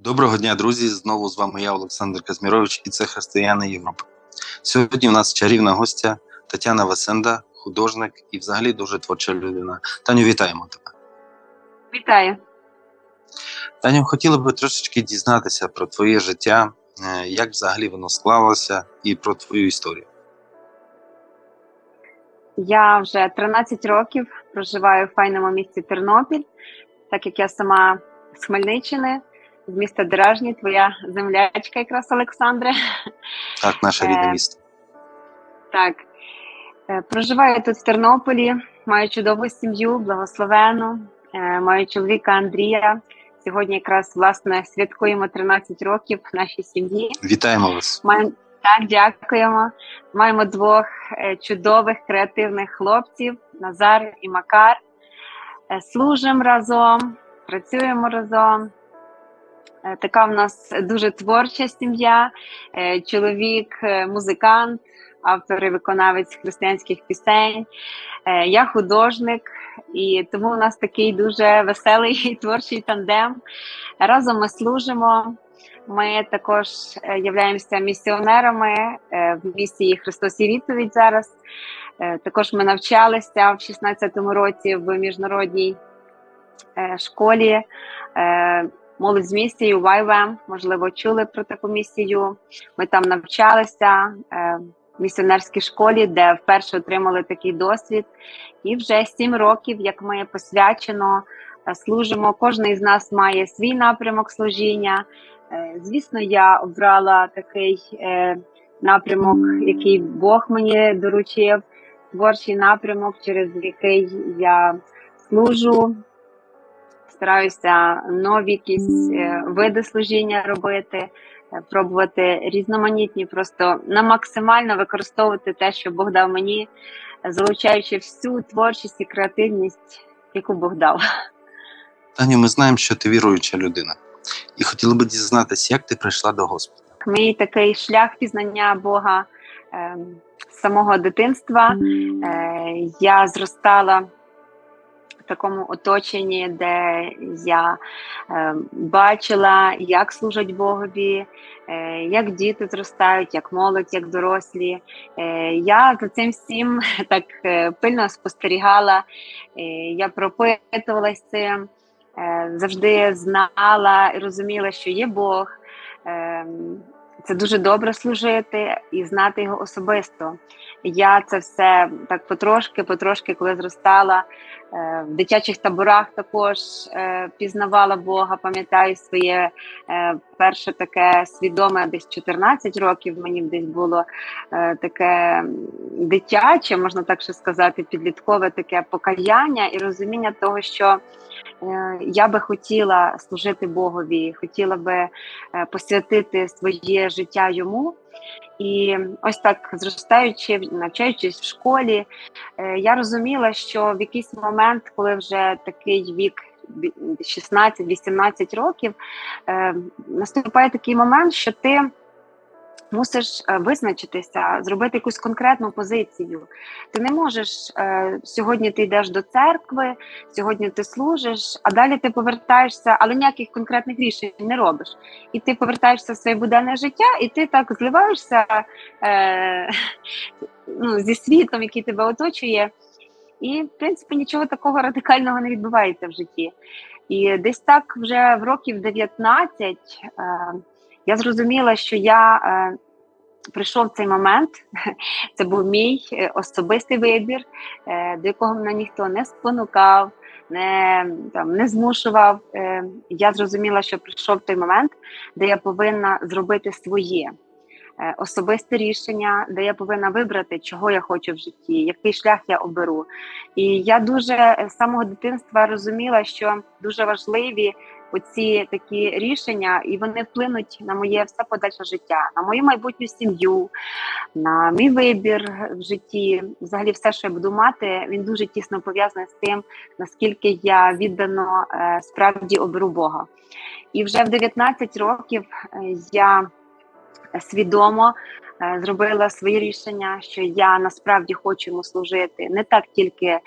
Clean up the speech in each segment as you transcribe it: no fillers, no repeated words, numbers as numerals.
Доброго дня, друзі! Знову з вами я, Олександр Казмірович, і це «Християни Європи». Сьогодні в нас чарівна гостя Тетяна Васенда, художник і взагалі дуже творча людина. Таню, вітаємо тебе! Вітаю! Таню, хотіли би трошечки дізнатися про твоє життя, як взагалі воно склалося і про твою історію. Я вже 13 років проживаю в файному місті Тернопіль, так як я сама з Хмельниччини, з міста Деражні, твоя землячка якраз, Олександре. Так, наше рідне місто. Так. Проживаю тут в Тернополі, маю чудову сім'ю, благословену, маю чоловіка Андрія. Сьогодні якраз, власне, святкуємо 13 років нашій сім'ї. Вітаємо вас! Так, дякуємо. Маємо двох чудових, креативних хлопців, Назар і Макар. Служимо разом, працюємо разом. Така в нас дуже творча сім'я. Чоловік музикант, автор і виконавець християнських пісень. Я художник, і тому у нас такий дуже веселий і творчий тандем. Разом ми служимо. Ми також являємося місіонерами в місії «Христос і відповідь» зараз. Також ми навчалися в 16-му році в міжнародній школі «Молодь з місією» YWAM. Можливо, чули про таку місію. Ми там навчалися в місіонерській школі, де вперше отримали такий досвід. І вже 7 років, як ми посвячено служимо. Кожен із нас має свій напрямок служіння. Звісно, я обрала такий напрямок, який Бог мені доручив, творчий напрямок, через який я служу, стараюся нові якісь види служіння робити, пробувати різноманітні, просто максимально використовувати те, що Бог дав мені, залучаючи всю творчість і креативність, яку Бог дав. Таню, ми знаємо, що ти віруюча людина. І хотіли би дізнатися, як ти прийшла до Господа? Мій такий шлях пізнання Бога з самого дитинства. Я зростала в такому оточенні, де я бачила, як служать Богові, як діти зростають, як молодь, як дорослі. Я за цим всім так пильно спостерігала, я пропитувалась цим. Завжди знала і розуміла, що є Бог. Це дуже добре служити і знати його особисто. Я це все так потрошки, коли зростала, в дитячих таборах також пізнавала Бога, пам'ятаю своє перше таке свідоме, десь 14 років мені десь було таке дитяче, можна так ще сказати, підліткове таке покаяння і розуміння того, що я би хотіла служити Богові, хотіла би посвятити своє життя йому. І ось так, зростаючи, навчаючись в школі, я розуміла, що в якийсь момент, коли вже такий вік 16-18 років, наступає такий момент, що ти мусиш визначитися, зробити якусь конкретну позицію. Ти не можеш, сьогодні ти йдеш до церкви, сьогодні ти служиш, а далі ти повертаєшся, але ніяких конкретних рішень не робиш. І ти повертаєшся в своє буденне життя, і ти так зливаєшся зі світом, який тебе оточує. І, в принципі, нічого такого радикального не відбувається в житті. І десь так вже в років 19 я зрозуміла, що прийшов цей момент, це був мій особистий вибір, до якого мене ніхто не спонукав, не змушував. Я зрозуміла, що прийшов той момент, де я повинна зробити своє особисте рішення, де я повинна вибрати, чого я хочу в житті, який шлях я оберу. І я дуже з самого дитинства розуміла, що дуже важливі оці такі рішення, і вони вплинуть на моє все подальше життя, на мою майбутню сім'ю, на мій вибір в житті. Взагалі все, що я буду мати, він дуже тісно пов'язаний з тим, наскільки я віддано справді оберу Бога. І вже в 19 років я свідомо зробила своє рішення, що я насправді хочу йому служити. Не так тільки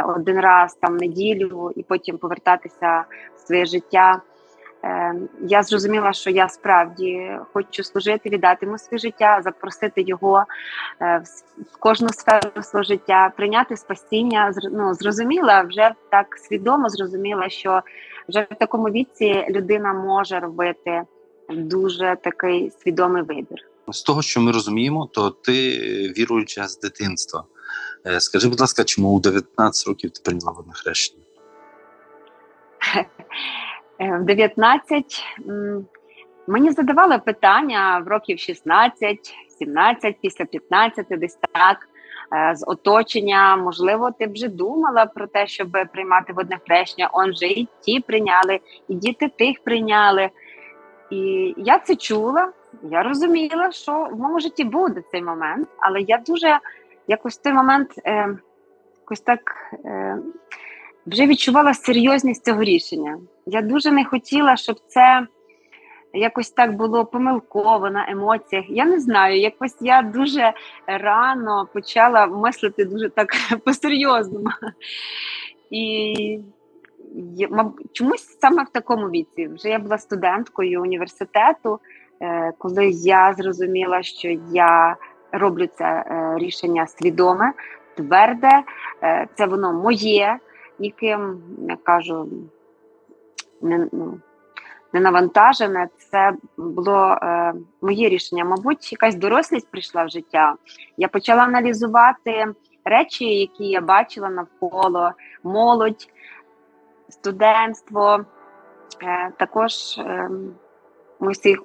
один раз там в неділю і потім повертатися в своє життя я зрозуміла, що я справді хочу служити, віддати йому своє життя, запросити його в кожну сферу свого життя, прийняти спасіння. Зрозуміла, вже так свідомо зрозуміла, що вже в такому віці людина може робити дуже такий свідомий вибір. З того, що ми розуміємо, то ти віруюча з дитинства. Скажи, будь ласка, чому у 19 років ти прийняла водне хрещення? В 19 мені задавали питання в років 16, 17, після 15, десь так, з оточення. Можливо, ти б вже думала про те, щоб приймати водне хрещення. Он вже і ті прийняли, і діти тих прийняли. І я це чула, я розуміла, що в моєму житті буде цей момент, але я дуже якось в той момент якось так вже відчувала серйозність цього рішення. Я дуже не хотіла, щоб це якось так було помилково на емоціях. Я не знаю, якось я дуже рано почала мислити дуже так по-серйозному. І чомусь саме в такому віці. Вже я була студенткою університету, коли я зрозуміла, що я роблю це рішення свідоме, тверде, це воно моє, ніким, я кажу, не навантажене. Це було моє рішення. Мабуть, якась дорослість прийшла в життя. Я почала аналізувати речі, які я бачила навколо, молодь, студентство, також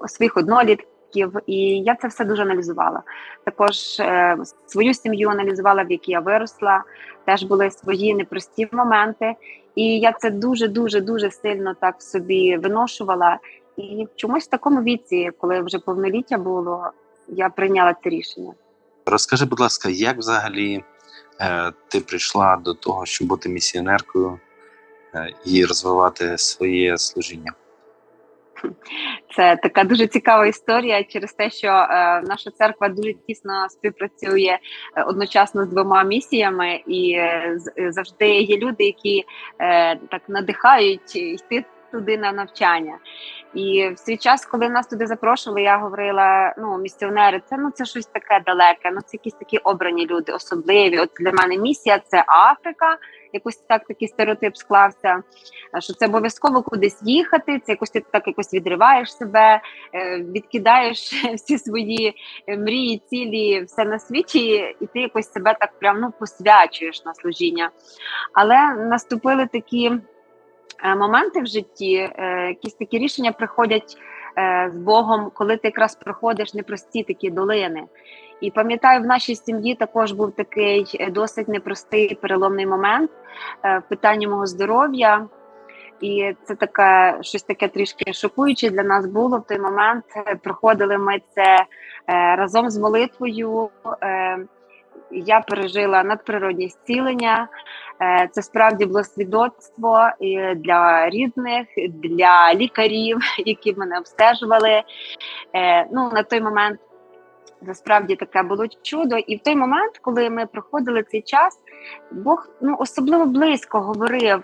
своїх однолітків, і я це все дуже аналізувала. Також свою сім'ю аналізувала, в якій я виросла, теж були свої непрості моменти, і я це дуже сильно так в собі виношувала, і в чомусь в такому віці, коли вже повноліття було, я прийняла це рішення. Розкажи, будь ласка, як взагалі ти прийшла до того, щоб бути місіонеркою і розвивати своє служіння? Це така дуже цікава історія через те, що наша церква дуже тісно співпрацює одночасно з 2 місіями, і завжди є люди, які так надихають йти туди на навчання. І в свій час, коли нас туди запрошували, я говорила, місіонери, це щось таке далеке, це якісь такі обрані люди, особливі. От для мене місія – це Африка, такий стереотип склався, що це обов'язково кудись їхати, це якось ти так якось відриваєш себе, відкидаєш всі свої мрії, цілі, все на світі, і ти якось себе так прям посвячуєш на служіння. Але наступили такі моменти в житті, якісь такі рішення приходять з Богом, коли ти якраз проходиш непрості такі долини. І пам'ятаю, в нашій сім'ї також був такий досить непростий переломний момент в питанні мого здоров'я. І це щось таке трішки шокуюче для нас було в той момент. Проходили ми це разом з молитвою. Я пережила надприродні зцілення. Це справді було свідоцтво для рідних, для лікарів, які мене обстежували. На той момент це справді таке було чудо. І в той момент, коли ми проходили цей час, Бог особливо близько говорив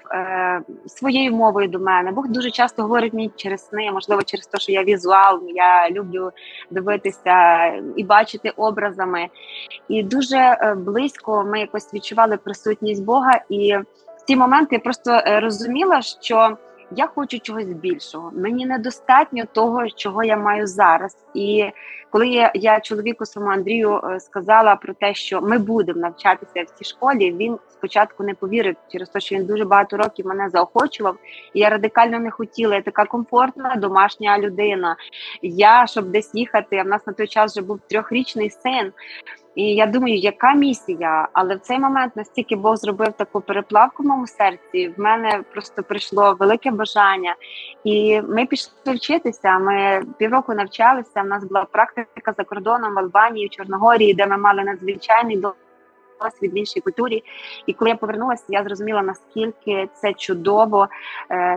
своєю мовою до мене. Бог дуже часто говорить мені через сни, можливо, через те, що я візуал, я люблю дивитися і бачити образами. І дуже близько ми якось відчували присутність Бога. І в ці моменти я просто розуміла, що я хочу чогось більшого. Мені недостатньо того, чого я маю зараз. І коли я чоловіку своєму Андрію сказала про те, що ми будемо навчатися в цій школі, він спочатку не повірив через те, що він дуже багато років мене заохочував. І я радикально не хотіла. Я така комфортна домашня людина. Щоб десь їхати, а в нас на той час вже був 3-річний син. І я думаю, яка місія? Але в цей момент настільки Бог зробив таку переплавку в моєму серці, в мене просто прийшло велике бажання. І ми пішли вчитися, ми півроку навчалися, в нас була практика за кордоном в Албанії, в Чорногорії, де ми мали надзвичайний досвід в іншій культурі. І коли я повернулася, я зрозуміла, наскільки це чудово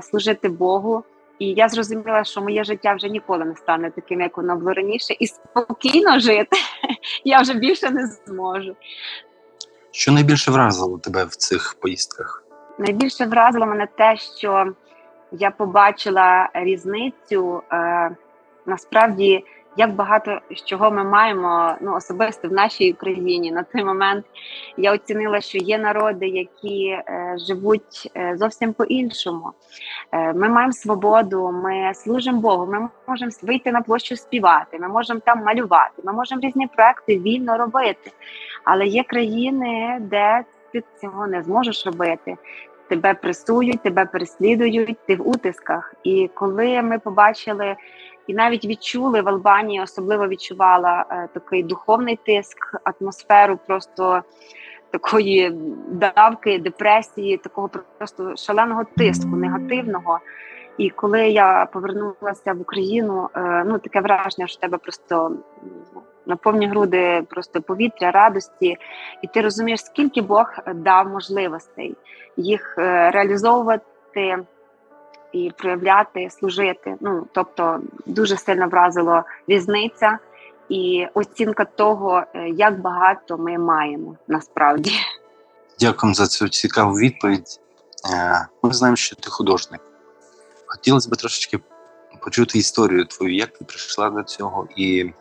служити Богу. І я зрозуміла, що моє життя вже ніколи не стане таким, як воно було раніше. І спокійно жити я вже більше не зможу. Що найбільше вразило тебе в цих поїздках? Найбільше вразило мене те, що я побачила різницю, насправді, як багато з чого ми маємо, ну, особисто в нашій Україні. На той момент я оцінила, що є народи, які живуть зовсім по-іншому. Ми маємо свободу, ми служимо Богу, ми можемо вийти на площу співати, ми можемо там малювати, ми можемо різні проекти вільно робити. Але є країни, де ти цього не зможеш робити. Тебе пресують, тебе переслідують, ти в утисках. І коли ми побачили і навіть відчули в Албанії, особливо відчувала такий духовний тиск, атмосферу просто такої давки, депресії, такого просто шаленого тиску, негативного. І коли я повернулася в Україну, ну таке враження, що тебе просто на повні груди просто повітря, радості, і ти розумієш, скільки Бог дав можливостей їх реалізовувати і проявляти, служити. Ну, тобто дуже сильно вразило різниця і оцінка того, як багато ми маємо насправді. Дякую за цю цікаву відповідь. Ми знаємо, що ти художник. Хотілося б трошечки почути історію твою, як ти прийшла до цього і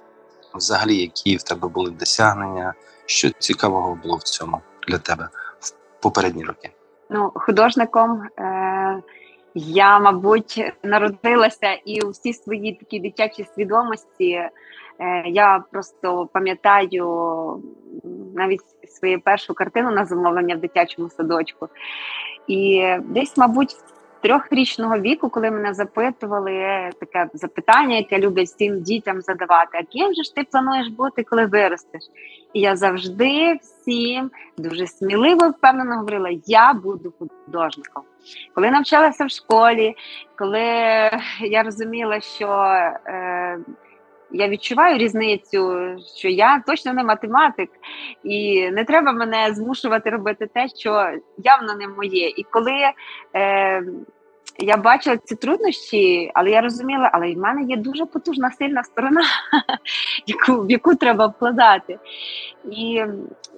взагалі, які в тебе були досягнення, що цікавого було в цьому для тебе в попередні роки? Ну, художником я, мабуть, народилася і у всі свої такі дитячі свідомості. Я просто пам'ятаю навіть свою першу картину на замовлення в дитячому садочку. І десь, мабуть, з 3-річного віку, коли мене запитували таке запитання, яке люблять всім дітям задавати: а ким же ж ти плануєш бути, коли виростеш? І я завжди всім дуже сміливо, впевнено говорила: я буду художником. Коли навчалася в школі, коли я розуміла, що я відчуваю різницю, що я точно не математик, і не треба мене змушувати робити те, що явно не моє. І коли я бачила ці труднощі, але я розуміла, але в мене є дуже потужна, сильна сторона, в яку треба вкладати. І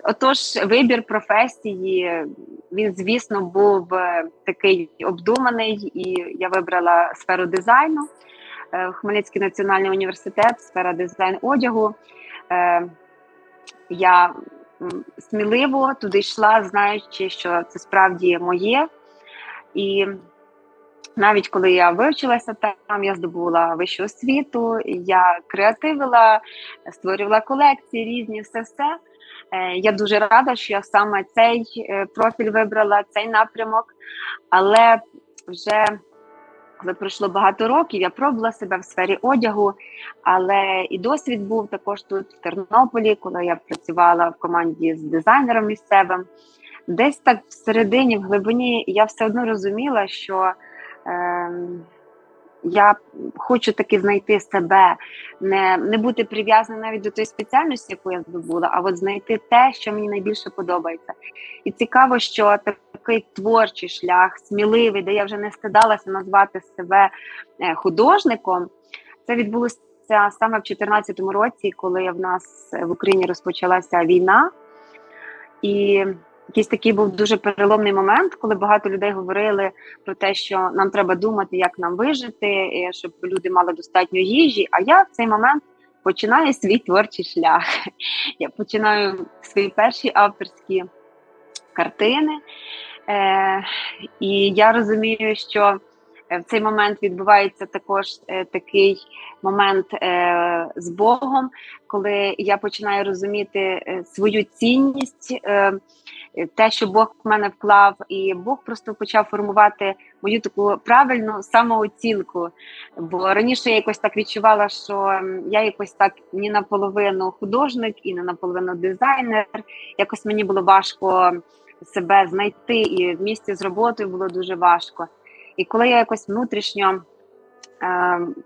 отож, вибір професії, він, звісно, був такий обдуманий, і я вибрала сферу дизайну. Хмельницький національний університет, сфера дизайн одягу. Я сміливо туди йшла, знаючи, що це справді моє. І навіть коли я вивчилася там, я здобула вищу освіту, я креативила, створювала колекції різні, все-все. Я дуже рада, що я саме цей профіль вибрала, цей напрямок, але вже коли пройшло багато років, я пробувала себе в сфері одягу, але і досвід був також тут, в Тернополі, коли я працювала в команді з дизайнером місцевим. Десь так всередині, в глибині, я все одно розуміла, що я хочу таки знайти себе, не бути прив'язаною навіть до тої спеціальності, яку я здобула, а от знайти те, що мені найбільше подобається. І цікаво, що такий творчий шлях, сміливий, де я вже не стидалася назвати себе художником, це відбулося саме в 2014 році, коли в нас в Україні розпочалася війна. І якийсь такий був дуже переломний момент, коли багато людей говорили про те, що нам треба думати, як нам вижити, щоб люди мали достатньо їжі. А я в цей момент починаю свій творчий шлях. Я починаю свої перші авторські картини. І я розумію, що в цей момент відбувається також такий момент з Богом, коли я починаю розуміти свою цінність, те, що Бог в мене вклав, і Бог просто почав формувати мою таку правильну самооцінку. Бо раніше я якось так відчувала, що я якось так ні наполовину художник, і не наполовину дизайнер. Якось мені було важко себе знайти, і в місті з роботою було дуже важко. І коли я якось внутрішньо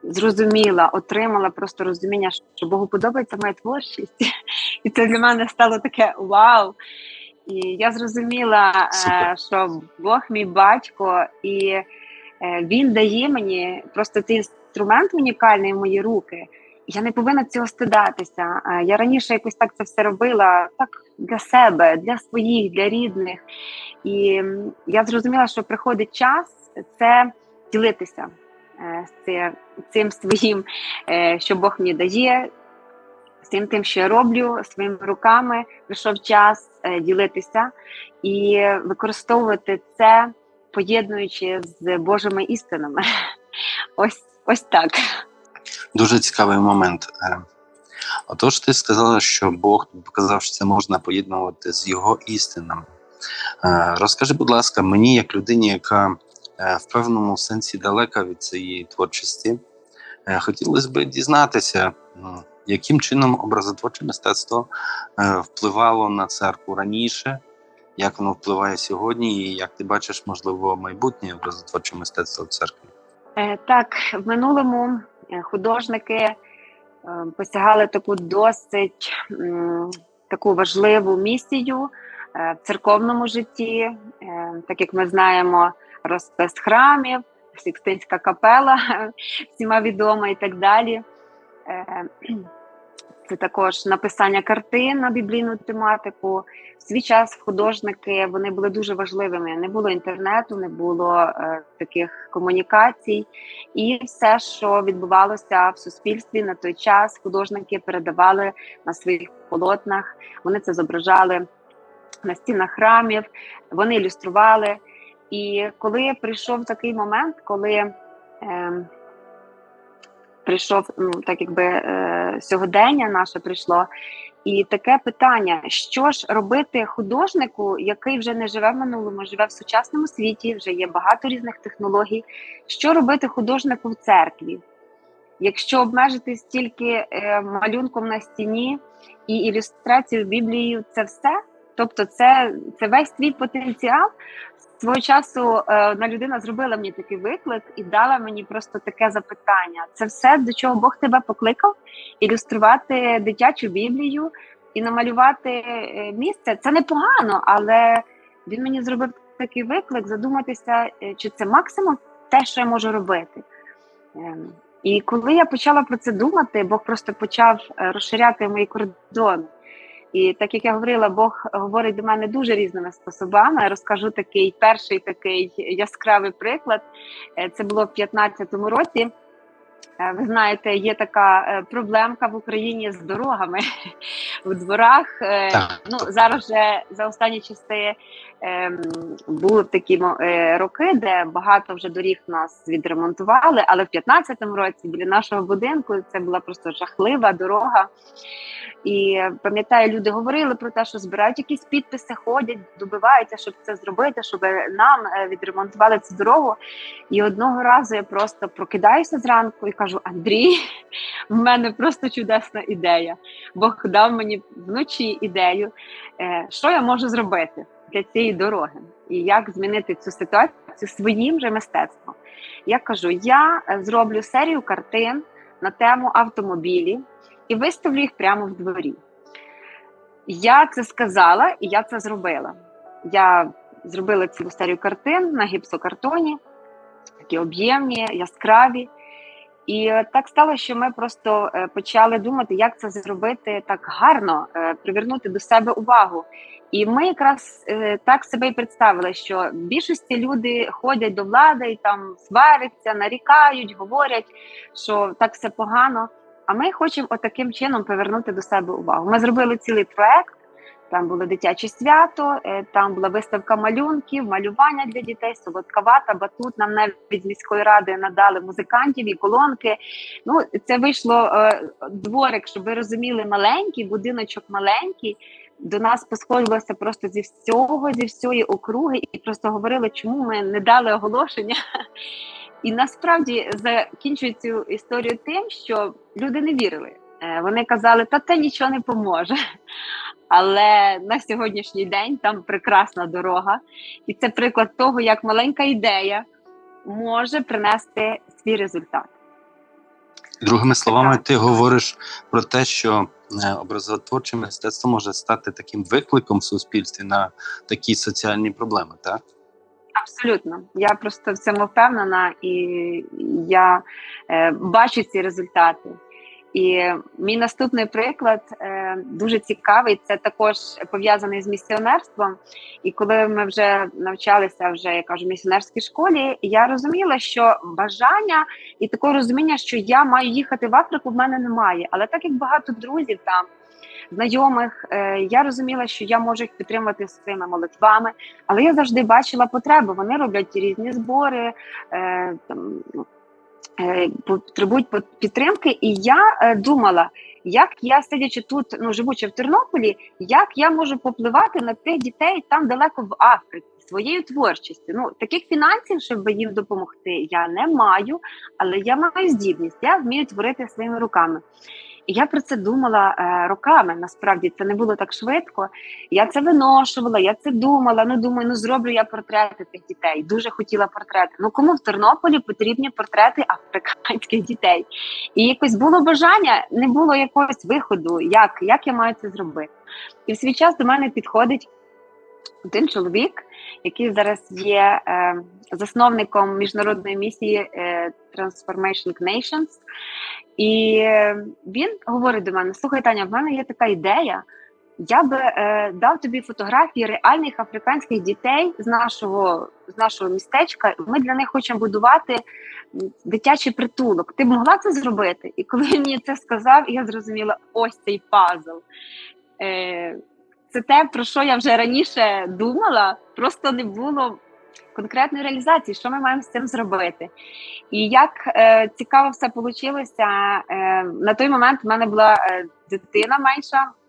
зрозуміла, отримала просто розуміння, що Богу подобається моя творчість, і це для мене стало таке вау. І я зрозуміла, що Бог мій батько, і він дає мені просто цей інструмент унікальний в мої руки. Я не повинна цього стидатися. Я раніше якось так це все робила, так для себе, для своїх, для рідних. І я зрозуміла, що приходить час це ділитися цим своїм, що Бог мені дає, всім тим, що я роблю своїми руками. Прийшов час ділитися і використовувати це, поєднуючи з Божими істинами. Ось так. Дуже цікавий момент. Отож, ти сказала, що Бог показав, що це можна поєднувати з його істинами. Розкажи, будь ласка, мені, як людині, яка в певному сенсі далека від цієї творчості, хотілося б дізнатися, яким чином образотворче мистецтво впливало на церкву раніше, як воно впливає сьогодні, і як ти бачиш, можливо, майбутнє образотворче мистецтво в церкві? Так, в минулому художники посягали таку досить таку важливу місію в церковному житті. Так як ми знаємо, розпис храмів, Сікстинська капела, всіма відома і так далі. Це також написання картин на біблійну тематику. В свій час художники, вони були дуже важливими. Не було інтернету, не було таких комунікацій. І все, що відбувалося в суспільстві на той час, художники передавали на своїх полотнах. Вони це зображали на стінах храмів, вони ілюстрували. І коли прийшов такий момент, коли прийшов, так якби сьогодення наше прийшло, і таке питання, що ж робити художнику, який вже не живе в минулому, живе в сучасному світі, вже є багато різних технологій, що робити художнику в церкві? Якщо обмежитись тільки малюнком на стіні і ілюстрацією в Біблії, це все? Тобто це весь твій потенціал? Свого часу одна людина зробила мені такий виклик і дала мені просто таке запитання. Це все, до чого Бог тебе покликав? Ілюструвати дитячу Біблію і намалювати місце? Це непогано, але він мені зробив такий виклик задуматися, чи це максимум те, що я можу робити. І коли я почала про це думати, Бог просто почав розширяти мої кордони. І так як я говорила, Бог говорить до мене дуже різними способами. Розкажу перший такий яскравий приклад. Це було в 15-му році. Ви знаєте, є така проблемка в Україні з дорогами в дворах. Зараз вже за останні часи були такі роки, де багато вже доріг нас відремонтували, але в 15-му році біля нашого будинку це була просто жахлива дорога. І пам'ятаю, люди говорили про те, що збирають якісь підписи, ходять, добиваються, щоб це зробити, щоб нам відремонтували цю дорогу. І одного разу я просто прокидаюся зранку і кажу: Андрій, в мене просто чудесна ідея. Бог дав мені вночі ідею, що я можу зробити для цієї дороги і як змінити цю ситуацію своїм же мистецтвом. Я кажу, я зроблю серію картин на тему автомобілі і виставлю їх прямо в дворі. Я це сказала і я це зробила. Я зробила цілу серію картин на гіпсокартоні, такі об'ємні, яскраві. І так стало, що ми просто почали думати, як це зробити так гарно, привернути до себе увагу. І ми якраз так себе і представили, що в більшості люди ходять до влади і там сваряться, нарікають, говорять, що так все погано. А ми хочемо отаким чином повернути до себе увагу. Ми зробили цілий проект, там було дитяче свято, там була виставка малюнків, малювання для дітей, солодка вата, батут. Нам навіть з міської ради надали музикантів і колонки. Це вийшло дворик, щоб ви розуміли, маленький, будиночок маленький. До нас посходилося просто зі всієї округи і просто говорили, чому ми не дали оголошення. І насправді закінчую цю історію тим, що люди не вірили. Вони казали, та це нічого не поможе. Але на сьогоднішній день там прекрасна дорога. І це приклад того, як маленька ідея може принести свій результат. Другими словами, ти говориш про те, що образотворче мистецтво може стати таким викликом в суспільстві на такі соціальні проблеми, так? Абсолютно. Я просто в цьому впевнена і я бачу ці результати. І мій наступний приклад дуже цікавий, це також пов'язаний з місіонерством. І коли ми вже навчалися, я кажу, в місіонерській школі, я розуміла, що бажання і такого розуміння, що я маю їхати в Африку, в мене немає. Але так як багато друзів там, знайомих, я розуміла, що я можу їх підтримувати своїми молитвами, але я завжди бачила потребу. Вони роблять різні збори, потребують підтримки, і я думала, як я, сидячи тут, живучи в Тернополі, як я можу попливати на тих дітей там далеко в Африці своєю творчістю. Таких фінансів, щоб їм допомогти, я не маю, але я маю здібність, я вмію творити своїми руками. І я про це думала роками, насправді це не було так швидко. Я це виношувала, я це думала, думаю, зроблю я портрети тих дітей. Дуже хотіла портрети. Кому в Тернополі потрібні портрети африканських дітей? І якось було бажання, не було якогось виходу, як я маю це зробити. І в свій час до мене підходить один чоловік, який зараз є засновником міжнародної місії Transformation Nations. І він говорить до мене: слухай, Таня, в мене є така ідея, я би дав тобі фотографії реальних африканських дітей з нашого містечка, ми для них хочемо будувати дитячий притулок. Ти б могла це зробити? І коли він мені це сказав, я зрозуміла, ось цей пазл. Це те, про що я вже раніше думала, просто не було конкретної реалізації, що ми маємо з цим зробити. І як цікаво все вийшло, на той момент в мене була дитина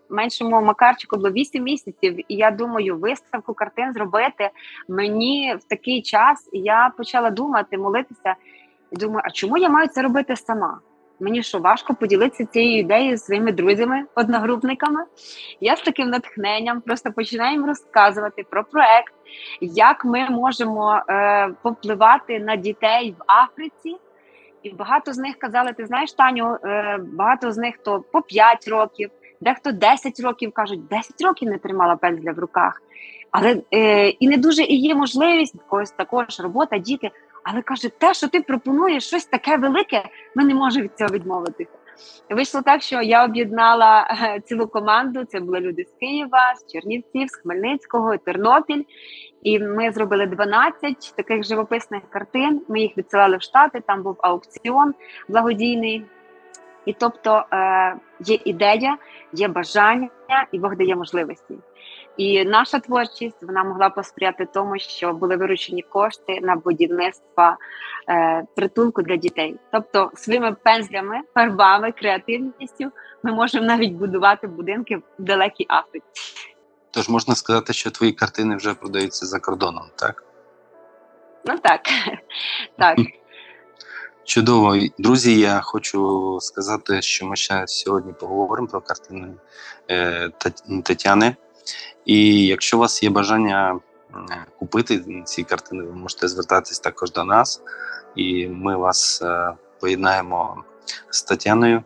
меншому Макарчику було 8 місяців, і я думаю, виставку картин зробити мені в такий час, і я почала думати, молитися, і думаю, а чому я маю це робити сама? Мені що, важко поділитися цією ідеєю зі своїми друзями, одногрупниками? Я з таким натхненням просто починаю їм розказувати про проект, як ми можемо попливати на дітей в Африці. І багато з них казали, ти знаєш, Таню, багато з них то по 5 років, дехто 10 років, кажуть, 10 років не тримала пензля в руках. Але і не дуже і є можливість, когось також робота, діти. Але, каже, те, що ти пропонуєш, щось таке велике, ми не можемо від цього відмовитися. І вийшло так, що я об'єднала цілу команду, це були люди з Києва, з Чернівців, з Хмельницького, Тернопіль. І ми зробили 12 таких живописних картин, ми їх відсилали в Штати, там був аукціон благодійний. І тобто є ідея, є бажання, і Бог дає можливості. І наша творчість, вона могла посприяти тому, що були виручені кошти на будівництво притулку для дітей. Тобто своїми пензлями, фарбами, креативністю ми можемо навіть будувати будинки в далекій Африці. Тож можна сказати, що твої картини вже продаються за кордоном, так? Так. Так. Чудово. Друзі, я хочу сказати, що ми ще сьогодні поговоримо про картини Тетяни. І якщо у вас є бажання купити ці картини, ви можете звертатись також до нас, і ми вас поєднаємо з Тетяною.